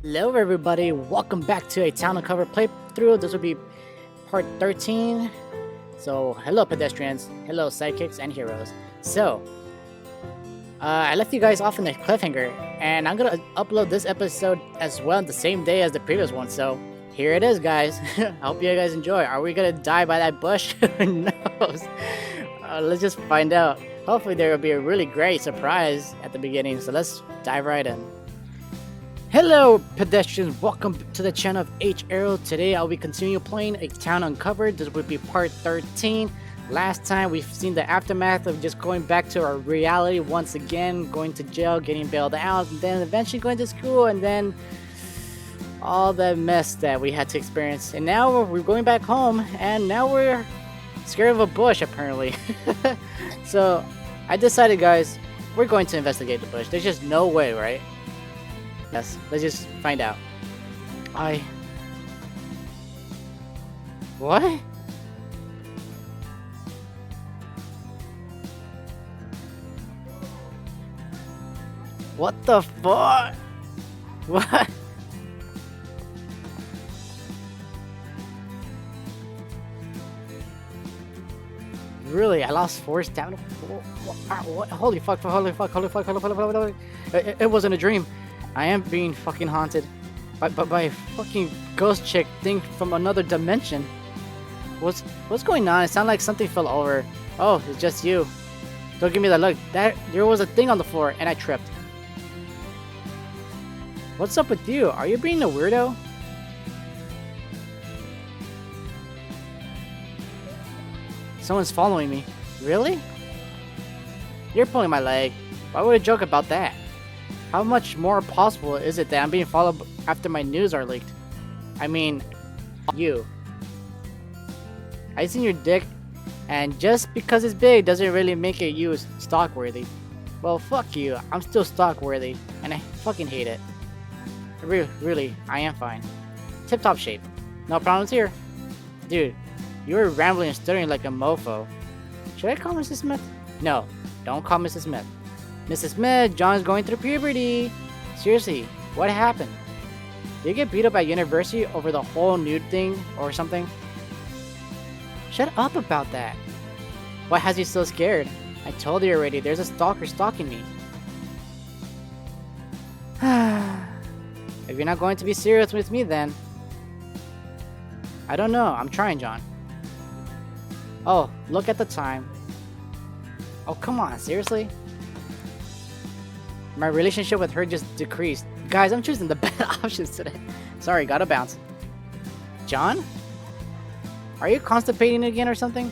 Hello everybody, welcome back to a Town Uncover playthrough. This will be part 13. So, hello pedestrians, hello sidekicks and heroes. So, I left you guys off in the cliffhanger, and I'm gonna upload this episode as well the same day as the previous one. So, here it is, guys. I hope you guys enjoy. Are we gonna die by that bush? Who knows? Let's just find out. Hopefully there will be a really great surprise at the beginning, so let's dive right in. Hello pedestrians, welcome to the channel of H-Ero. Today I'll be continuing playing A Town Uncovered. This will be part 13. Last time we've seen the aftermath of just going back to our reality once again, going to jail, getting bailed out, and then eventually going to school, and then all the mess that we had to experience. And now we're going back home, and now we're scared of a bush apparently. So I decided, guys, we're going to investigate the bush. There's just no way, right? Yes, let's just find out. What? What the fuck? What? Really? I lost 4 stamina? What? Holy fuck, holy fuck, holy fuck, holy fuck, holy fuck. It wasn't a dream. I am being fucking haunted by a fucking ghost chick thing from another dimension. What's going on? It sounded like something fell over. Oh, it's just you. Don't give me that look. There was a thing on the floor and I tripped. What's up with you? Are you being a weirdo? Someone's following me. Really? You're pulling my leg. Why would I joke about that? How much more possible is it that I'm being followed after my news are leaked? I mean, you. I seen your dick, and just because it's big doesn't really make it you stock worthy. Well, fuck you. I'm still stock worthy, and I fucking hate it. Really, I am fine. Tip-top shape. No problems here. Dude, you were rambling and stuttering like a mofo. Should I call Mrs. Smith? No, don't call Mrs. Smith. Mrs. Smith, John's going through puberty. Seriously, what happened? Did you get beat up at university over the whole nude thing or something? Shut up about that. What has you so scared? I told you already, there's a stalker stalking me. If you're not going to be serious with me then. I don't know, I'm trying, John. Oh, look at the time. Oh, come on, seriously? My relationship with her just decreased. Guys, I'm choosing the bad options today. Sorry, gotta bounce. John? Are you constipating again or something?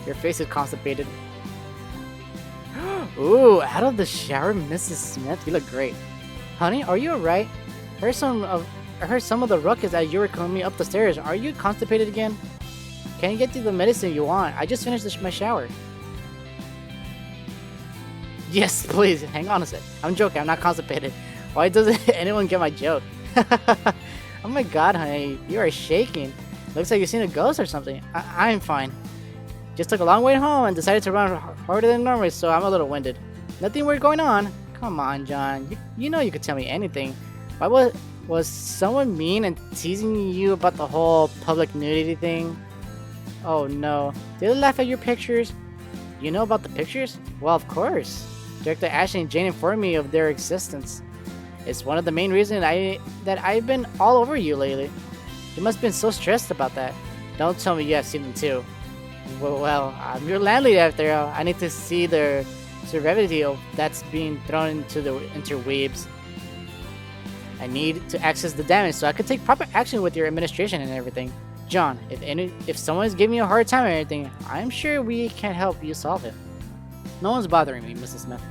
Your face is constipated. Ooh, out of the shower, Mrs. Smith. You look great. Honey, are you alright? I heard some of the ruckus as you were coming up the stairs. Are you constipated again? Can you get you the medicine you want? I just finished my shower. Yes, please. Hang on a sec. I'm joking. I'm not constipated. Why doesn't anyone get my joke? Oh my god, honey. You are shaking. Looks like you've seen a ghost or something. I'm fine. Just took a long way home and decided to run harder than normal, so I'm a little winded. Nothing weird going on. Come on, John. You know you could tell me anything. Why was someone mean and teasing you about the whole public nudity thing? Oh no. Did they laugh at your pictures? You know about the pictures? Well, of course. Director Ashley and Jane informed me of their existence. It's one of the main reasons that I've been all over you lately. You must have been so stressed about that. Don't tell me you have seen them too. Well, I'm your landlady after all. I need to see the severity of that's being thrown into the interwebs. I need to access the damage so I could take proper action with your administration and everything. John, if someone is giving you a hard time or anything, I'm sure we can help you solve it. No one's bothering me, Mrs. Smith.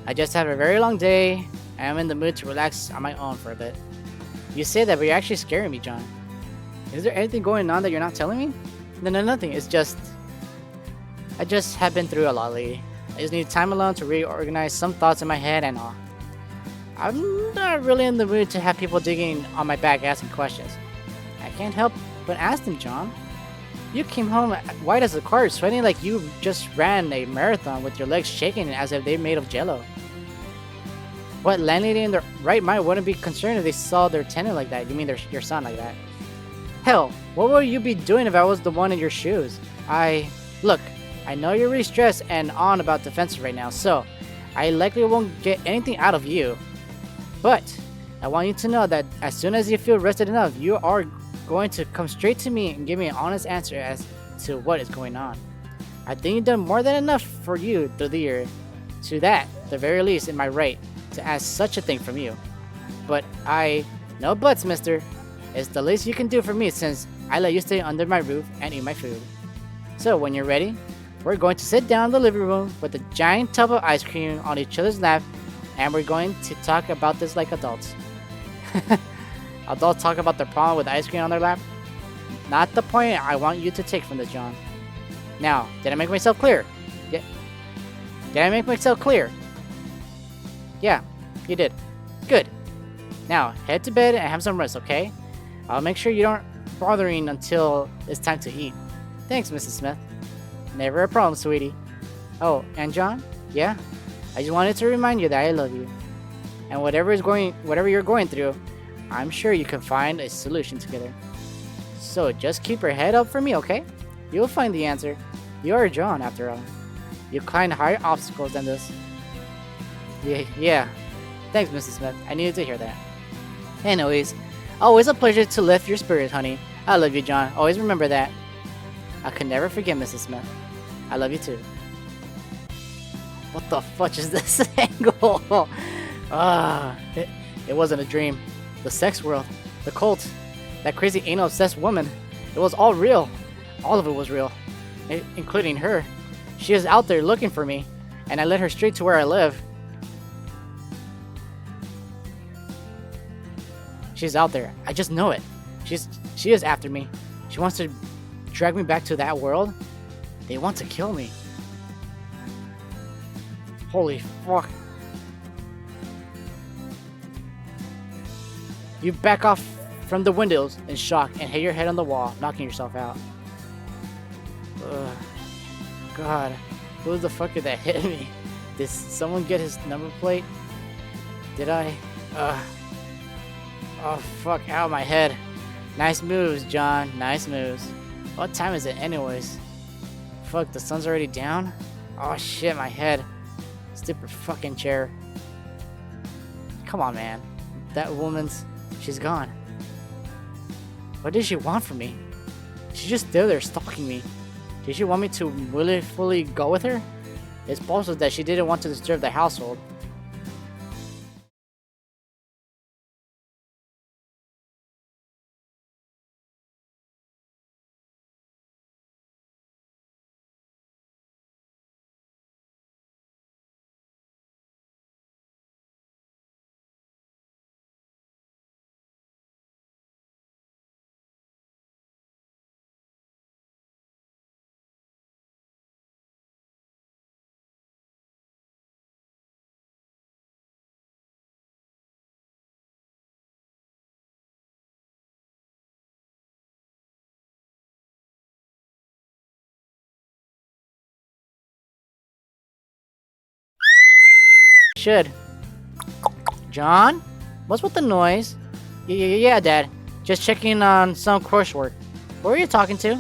I just had a very long day, and I'm in the mood to relax on my own for a bit. You say that, but you're actually scaring me, John. Is there anything going on that you're not telling me? No, nothing. It's just... I just have been through a lot lately. I just need time alone to reorganize some thoughts in my head and all. I'm not really in the mood to have people digging on my back asking questions. I can't help but ask them, John. You came home white as a card, sweating like you just ran a marathon with your legs shaking as if they're made of jello. What landlady in their right mind wouldn't be concerned if they saw their tenant like that? You mean your son like that? Hell, what would you be doing if I was the one in your shoes? Look, I know you're really stressed and on about defenses right now, so I likely won't get anything out of you. But I want you to know that as soon as you feel rested enough, you are going to come straight to me and give me an honest answer as to what is going on. I think you've done more than enough for you through the year. To that, the very least, in my right to ask such a thing from you. But no buts, mister. It's the least you can do for me since I let you stay under my roof and eat my food. So when you're ready, we're going to sit down in the living room with a giant tub of ice cream on each other's lap, and we're going to talk about this like adults. Adults talk about the problem with ice cream on their lap? Not the point I want you to take from this, John. Now, did I make myself clear? Did I make myself clear? Yeah, you did. Good. Now, head to bed and have some rest, okay? I'll make sure you aren't bothering until it's time to eat. Thanks, Mrs. Smith. Never a problem, sweetie. Oh, and John? Yeah? I just wanted to remind you that I love you. And whatever you're going through, I'm sure you can find a solution together. So just keep your head up for me, okay? You'll find the answer. You're John, after all. You climb higher obstacles than this. Yeah. Thanks, Mrs. Smith. I needed to hear that. Anyways, always a pleasure to lift your spirits, honey. I love you, John. Always remember that. I could never forget, Mrs. Smith. I love you too. What the fuck is this angle? It wasn't a dream. The sex world, the cult, that crazy anal-obsessed woman. It was all real. All of it was real. Including her. She is out there looking for me, and I led her straight to where I live. She's out there. I just know it. She is after me. She wants to drag me back to that world. They want to kill me. Holy fuck. You back off from the windows in shock and hit your head on the wall, knocking yourself out. Ugh. God, who the fuck did that hit me? Did someone get his number plate? Did I? Oh fuck, out of my head. Nice moves, John. Nice moves. What time is it anyways? Fuck, the sun's already down? Oh shit, my head. Stupid fucking chair. Come on, man. That woman's... she's gone. What did she want from me? She just stood there stalking me. Did she want me to willfully go with her? It's possible that she didn't want to disturb the household. Should. John? What's with the noise? Yeah, Dad. Just checking on some coursework. Who are you talking to?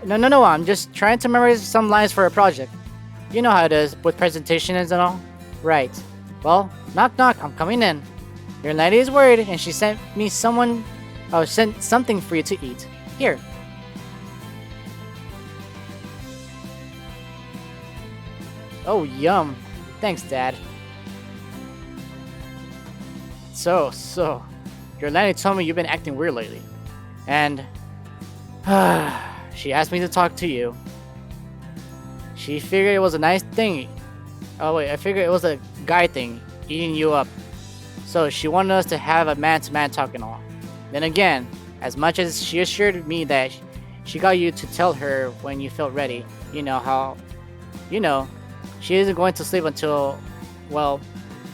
No, I'm just trying to memorize some lines for a project. You know how it is with presentations and all. Right. Well, knock, I'm coming in. Your lady is worried and she sent something for you to eat. Here. Oh, yum. Thanks, Dad. So, your lady told me you've been acting weird lately. And, she asked me to talk to you. She figured it was a nice thing. Oh wait, I figured it was a guy thing, eating you up. So she wanted us to have a man-to-man talk and all. Then again, as much as she assured me that she got you to tell her when you felt ready, she isn't going to sleep until, well,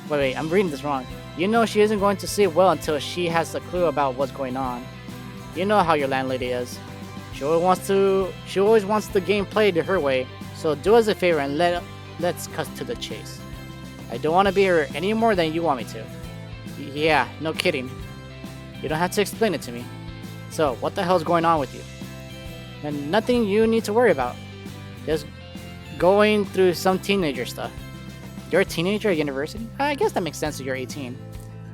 wait, I'm reading this wrong. You know she isn't going to sleep well until she has a clue about what's going on. You know how your landlady is. She always wants the game played her way, so do us a favor and let's cut to the chase. I don't want to be here any more than you want me to. Yeah, no kidding. You don't have to explain it to me. So, what the hell's going on with you? And nothing you need to worry about. Just going through some teenager stuff. You're a teenager at university? I guess that makes sense if you're 18.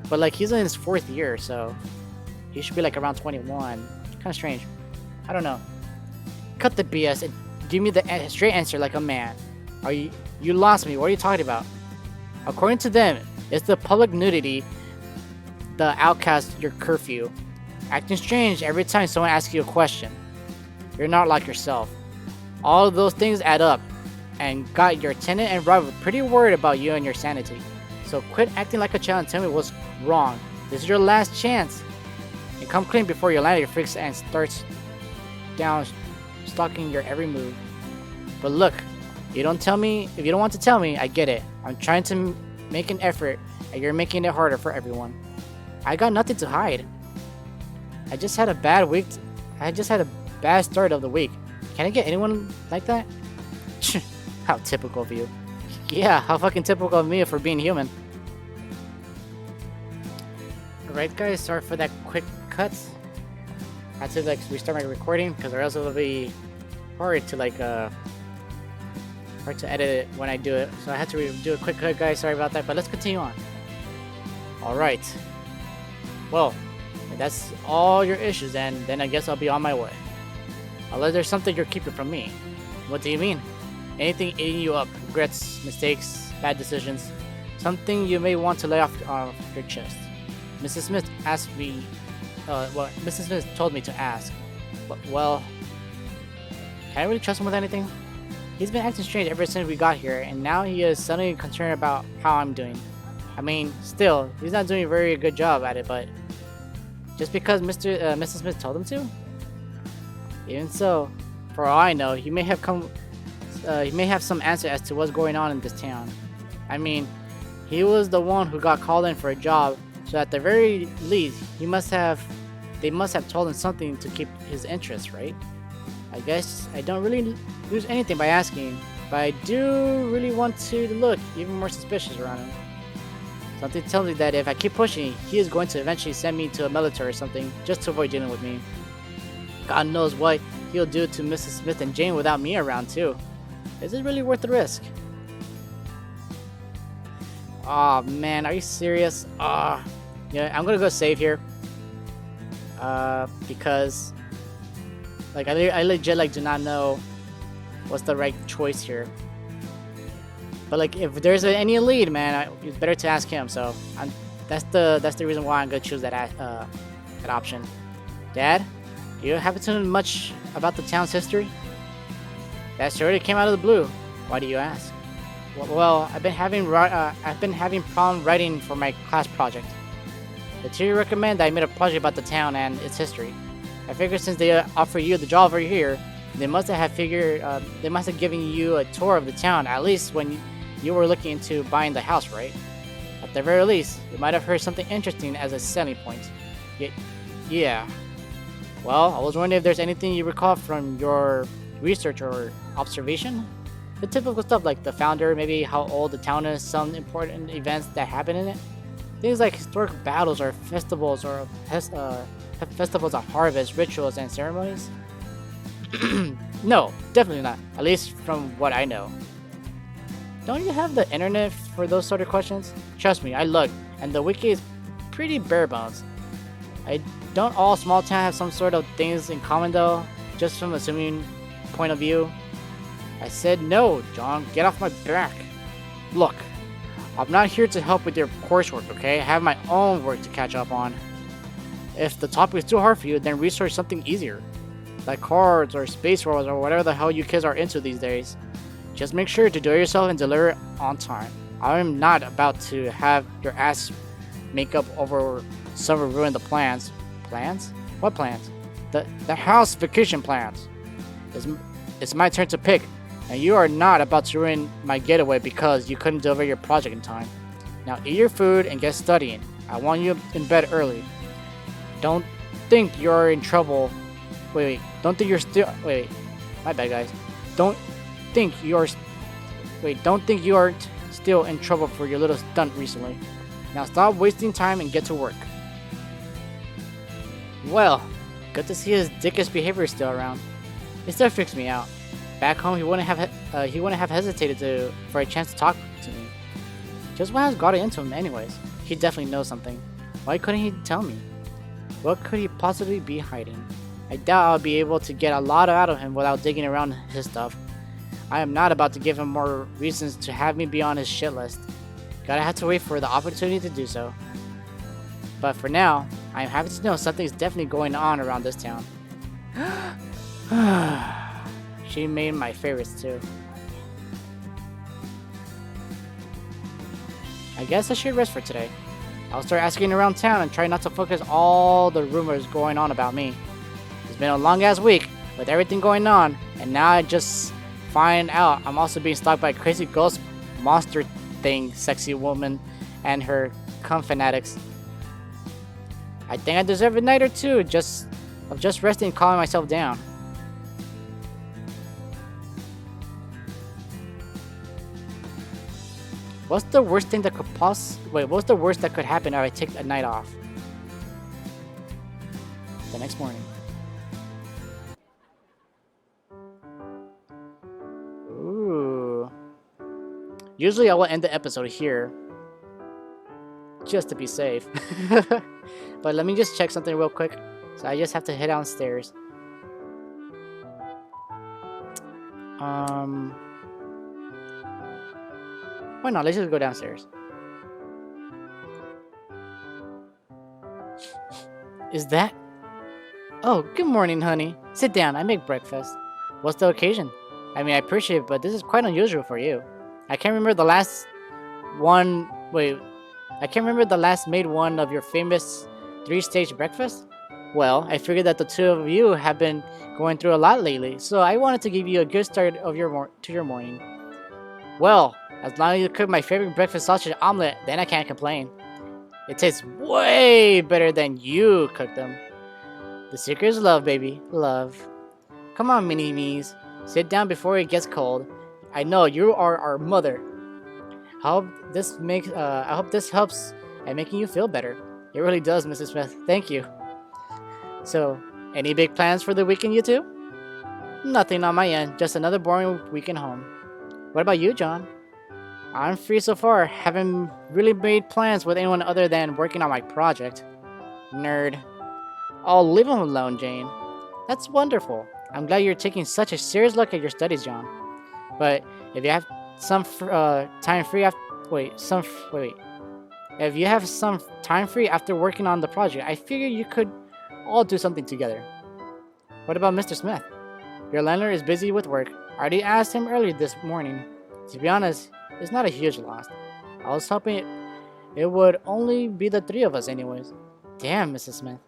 But like, he's in his 4th year, so he should be like around 21. Kinda strange. I don't know. Cut the BS and give me the straight answer like a man. You lost me. What are you talking about? According to them, it's the public nudity, the outcast, your curfew. Acting strange every time someone asks you a question. You're not like yourself. All of those things add up and got your tenant and rival pretty worried about you and your sanity. So quit acting like a child and tell me what's wrong. This is your last chance. And come clean before your landlady freaks and starts down stalking your every move. But look, if you don't want to tell me, I get it. I'm trying to make an effort and you're making it harder for everyone. I got nothing to hide. I just had a bad start of the week. Can I get anyone like that? How typical of you. Yeah, how fucking typical of me for being human. Alright guys, sorry for that quick cut. I had to like restart my recording because or else it'll be hard to edit it when I do it. So I had to do a quick cut, guys. Sorry about that, but let's continue on. Alright. Well, if that's all your issues, then I guess I'll be on my way. Unless there's something you're keeping from me. What do you mean? Anything eating you up, regrets, mistakes, bad decisions, something you may want to lay off your chest. Mrs. Smith asked me, Mrs. Smith told me to ask. But, well, can I really trust him with anything? He's been acting strange ever since we got here, and now he is suddenly concerned about how I'm doing. I mean, still, he's not doing a very good job at it, but just because Mrs. Smith told him to? Even so, for all I know, he may have some answer as to what's going on in this town. I mean, he was the one who got called in for a job, so at the very least, they must have told him something to keep his interest, right? I guess I don't really lose anything by asking, but I do really want to look even more suspicious around him. Something tells me that if I keep pushing, he is going to eventually send me to a military or something just to avoid dealing with me. God knows what he'll do to Mrs. Smith and Jane without me around too. Is it really worth the risk? Aw, man, are you serious? Yeah, I'm gonna go save here. Because like I legit do not know what's the right choice here. But like if there's any lead, man, it's better to ask him. So that's the reason why I'm gonna choose that option. Dad, do you happen to know much about the town's history? That sure came out of the blue. Why do you ask? Well, I've been having problem writing for my class project. The teacher recommended I made a project about the town and its history. I figured since they offer you the job over here, they must have given you a tour of the town at least when you were looking into buying the house, right? At the very least, you might have heard something interesting as a selling point. Yeah. Well, I was wondering if there's anything you recall from your research or observation? The typical stuff like the founder, maybe how old the town is, some important events that happen in it. Things like historic battles or festivals or festivals of harvest, rituals, and ceremonies? No, definitely not. At least from what I know. Don't you have the internet for those sort of questions? Trust me, I looked, and the wiki is pretty bare bones. Don't all small towns have some sort of things in common though? Just from assuming point of view? I said no, John, get off my back. Look, I'm not here to help with your coursework, okay? I have my own work to catch up on. If the topic is too hard for you, then research something easier. Like cards or space wars or whatever the hell you kids are into these days. Just make sure to do it yourself and deliver it on time. I'm not about to have your ass make up over summer ruin the plans. Plans? What plans? The house vacation plans. It's my turn to pick, and you are not about to ruin my getaway because you couldn't deliver your project in time. Now eat your food and get studying. I want you in bed early. Don't think you're in trouble. Wait. Don't think you're still. Wait. My bad, guys. Don't think you're. Wait. Don't think you aren't still in trouble for your little stunt recently. Now stop wasting time and get to work. Well, good to see his dickish behavior is still around. It still freaks me out. Back home, he wouldn't have hesitated for a chance to talk to me. Just what has got into him, anyways? He definitely knows something. Why couldn't he tell me? What could he possibly be hiding? I doubt I'll be able to get a lot out of him without digging around his stuff. I am not about to give him more reasons to have me be on his shit list. Gotta have to wait for the opportunity to do so. But for now, I am happy to know something's definitely going on around this town. She made my favorites too. I guess I should rest for today. I'll start asking around town and try not to focus all the rumors going on about me. It's been a long ass week with everything going on, and now I just find out I'm also being stalked by a crazy ghost monster thing, sexy woman, and her cum fanatics. I think I deserve a night or two of just resting and calming myself down. What's the worst thing that could what's the worst that could happen if I take a night off? The next morning. Ooh. Usually I will end the episode here, just to be safe. But let me just check something real quick. So I just have to head downstairs. Why not? Let's just go downstairs. Is that? Oh, good morning, honey. Sit down. I make breakfast. What's the occasion? I mean, I appreciate it, but this is quite unusual for you. I can't remember the last one. Wait. I can't remember the last made one of your famous 3-stage breakfast. Well, I figured that the two of you have been going through a lot lately, so I wanted to give you a good start of to your morning. Well, as long as you cook my favorite breakfast sausage omelet, then I can't complain. It tastes way better than you cook them. The secret is love, baby. Love. Come on, mini-me's. Sit down before it gets cold. I know you are our mother. I hope this helps at making you feel better. It really does, Mrs. Smith. Thank you. So, any big plans for the weekend, you two? Nothing on my end. Just another boring weekend home. What about you, John? I'm free so far. Haven't really made plans with anyone other than working on my project. Nerd. Oh, leave him alone, Jane. That's wonderful. I'm glad you're taking such a serious look at your studies, John. But if you have some time free after if you have some time free after working on the project, I figure you could all do something together. What about Mr. Smith? Your landlord is busy with work. I already asked him earlier this morning. To be honest, it's not a huge loss. I was hoping it would only be the three of us anyways. Damn, Mrs. Smith.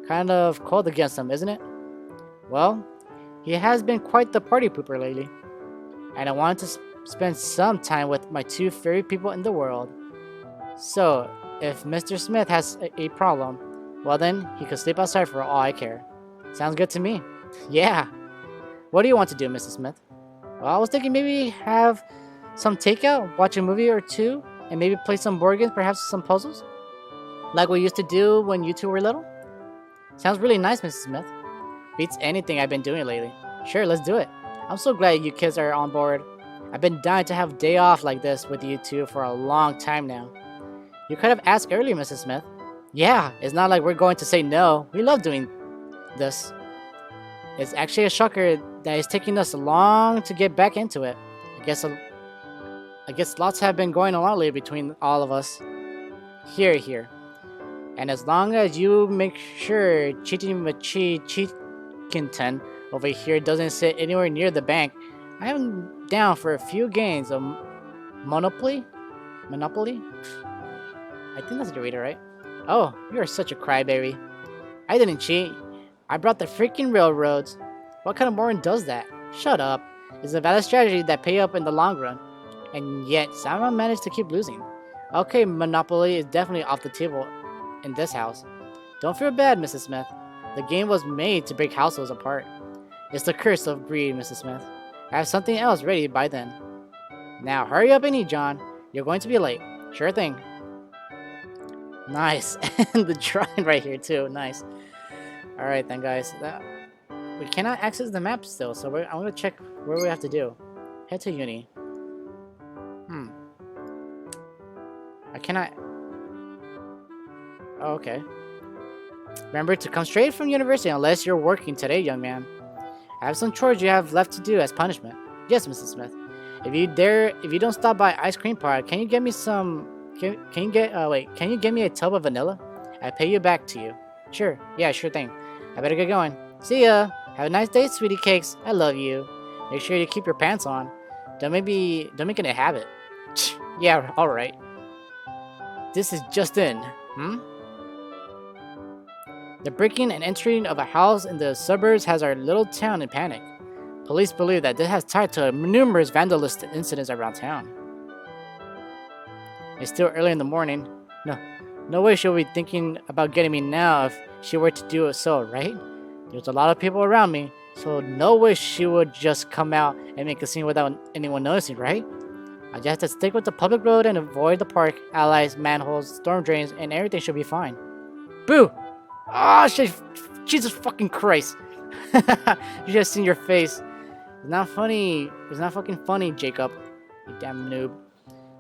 Kind of cold against him, isn't it? Well, he has been quite the party pooper lately. And I wanted to spend some time with my two favorite people in the world. So, if Mr. Smith has a problem, well then, he could sleep outside for all I care. Sounds good to me. Yeah. What do you want to do, Mrs. Smith? Well, I was thinking maybe have some takeout, watch a movie or two, and maybe play some board games, perhaps some puzzles? Like we used to do when you two were little? Sounds really nice, Mrs. Smith. Beats anything I've been doing lately. Sure, let's do it. I'm so glad you kids are on board. I've been dying to have a day off like this with you two for a long time now. You could have asked earlier, Mrs. Smith. Yeah, it's not like we're going to say no. We love doing this. It's actually a shocker that it's taking us long to get back into it. I guess lots have been going on lately between all of us. Here. And as long as you make sure Chikinton over here doesn't sit anywhere near the bank, I am down for a few games of Monopoly? I think that's the reader, right? Oh, you are such a crybaby. I didn't cheat. I brought the freaking railroads. What kind of moron does that? Shut up. It's a valid strategy that pay up in the long run. And yet, somehow managed to keep losing. Okay, Monopoly is definitely off the table in this house. Don't feel bad, Mrs. Smith. The game was made to break households apart. It's the curse of greed, Mrs. Smith. I have something else ready by then. Now hurry up and eat, John. You're going to be late. Sure thing. Nice. And the drawing right here too. Nice. Alright then, guys. We cannot access the map still, so I'm going to check where we have to do. Head to uni. I cannot... Oh, okay. Remember to come straight from university unless you're working today, young man. I have some chores you have left to do as punishment. Yes, Mrs. Smith. If you don't stop by Ice Cream Park, can you get me some... Can you get me a tub of vanilla? I pay you back to you. Sure. Yeah, sure thing. I better get going. See ya. Have a nice day, sweetie cakes. I love you. Make sure you keep your pants on. Don't make it a habit. Yeah, alright. This is just in. The breaking and entering of a house in the suburbs has our little town in panic. Police believe that this has tied to numerous vandalistic incidents around town. It's still early in the morning. No way she'll be thinking about getting me now if she were to do so, right? There's a lot of people around me, so no way she would just come out and make a scene without anyone noticing, right? I just have to stick with the public road and avoid the park, alleys, manholes, storm drains, and everything should be fine. Boo! Oh, shit! Jesus fucking Christ! You just seen your face. It's not funny. It's not fucking funny, Jacob. You damn noob.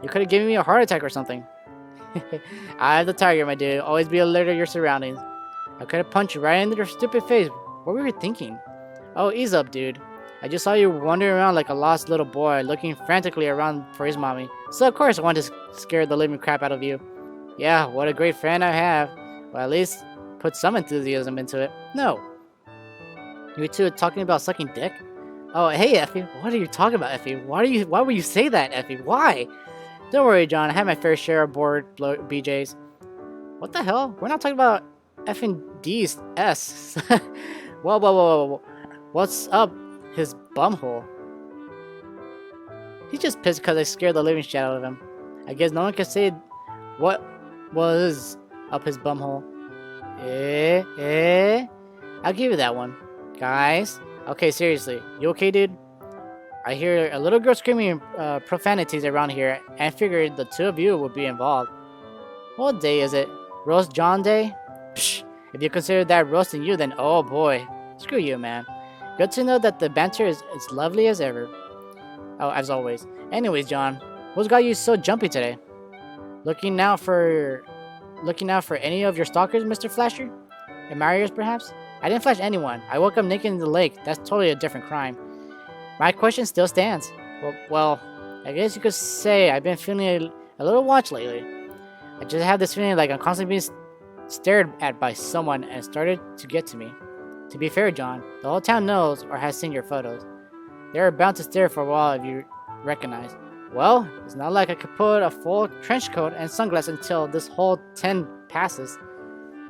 You could have given me a heart attack or something. I have the tiger, my dude. Always be alert of your surroundings. I could have punched you right into your stupid face. What were you thinking? Oh, ease up, dude. I just saw you wandering around like a lost little boy, looking frantically around for his mommy. So of course I wanted to scare the living crap out of you. Yeah, what a great friend I have. Well, at least put some enthusiasm into it. No. You two are talking about sucking dick? Oh, hey, Effie. What are you talking about, Effie? Why would you say that, Effie? Why? Don't worry, John. I had my fair share of bored BJs. What the hell? We're not talking about effing D's S. Whoa. What's up? His bumhole. He's just pissed because I scared the living shit out of him. I guess no one can say what was up his bumhole. I'll give you that one. Guys. Okay, seriously. You okay, dude? I hear a little girl screaming profanities around here and figured the two of you would be involved. What day is it? Roast John Day? Psh, if you consider that roasting you, then oh boy. Screw you, man. Good to know that the banter is as lovely as ever. Oh, as always. Anyways, John, what's got you so jumpy today? Looking out for any of your stalkers, Mr. Flasher? Admirers, perhaps? I didn't flash anyone. I woke up naked in the lake. That's totally a different crime. My question still stands. Well, I guess you could say I've been feeling a little watched lately. I just have this feeling like I'm constantly being stared at by someone and it started to get to me. To be fair, John, the whole town knows or has seen your photos. They're bound to stare for a while if you recognize. Well, it's not like I could put a full trench coat and sunglasses until this whole 10 passes.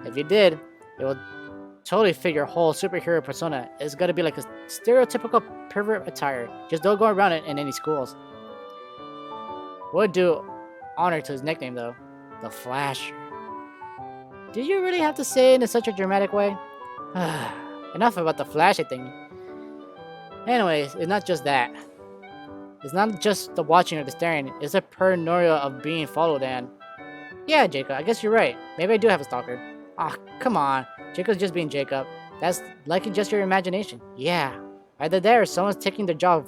If you did, it would totally fit your whole superhero persona. It's gotta be like a stereotypical pervert attire. Just don't go around it in any schools. Would do honor to his nickname though. The Flasher. Did you really have to say it in such a dramatic way? Enough about the flashy thing. Anyways, it's not just that. It's not just the watching or the staring. It's a paranoia of being followed and... Yeah, Jacob, I guess you're right. Maybe I do have a stalker. Ah, come on. Jacob's just being Jacob. That's likely just your imagination. Yeah. Either that or someone's taking their job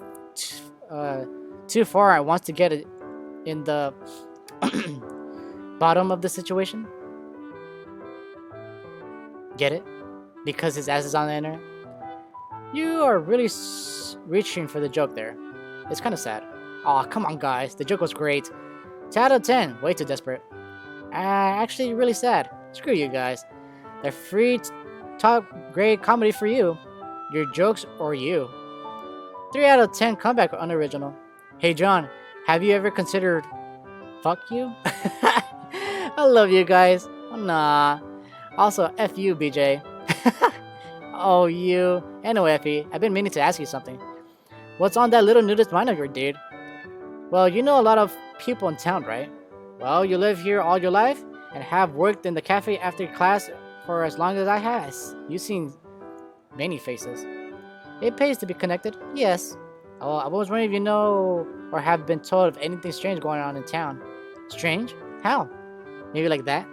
too far and wants to get it in the bottom of the situation. Get it? Because his ass is on the internet? You are really reaching for the joke there. It's kind of sad. Aw, come on guys, the joke was great. 10 out of 10, way too desperate. Actually really sad. Screw you guys. The free top grade comedy for you. Your jokes or you. 3 out of 10 comeback or unoriginal. Hey John, have you ever considered fuck you? I love you guys. Nah. Also, F you, BJ. Oh, you. Anyway, Effie, I've been meaning to ask you something. What's on that little nudist mind of yours, dude? Well, you know a lot of people in town, right? Well, you live here all your life and have worked in the cafe after class for as long as I has. You've seen many faces. It pays to be connected, yes. I was wondering if you know or have been told of anything strange going on in town. Strange? How? Maybe like that?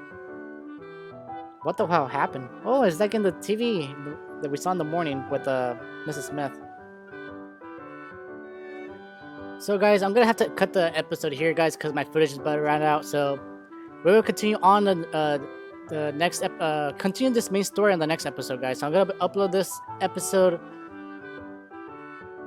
What the hell happened? Oh, it's like in the TV that we saw in the morning with Mrs. Smith. So guys, I'm gonna have to cut the episode here, guys, because my footage is about to run out. So we will continue on the next continue this main story in the next episode, guys. So I'm gonna upload this episode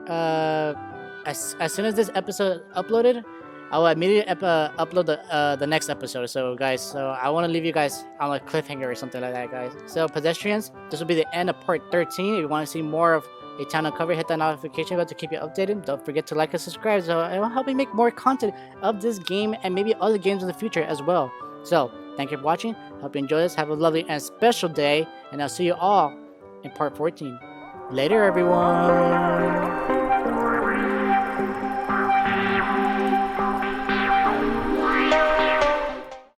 as soon as this episode uploaded. I will immediately upload the next episode. So guys, so I want to leave you guys on a cliffhanger or something like that, guys. So pedestrians, this will be the end of part 13. If you want to see more of A Town Uncovered, hit that notification bell to keep you updated. Don't forget to like and subscribe, so it will help me make more content of this game and maybe other games in the future as well. So thank you for watching. Hope you enjoy this. Have a lovely and special day, and I'll see you all in part 14. Later, everyone.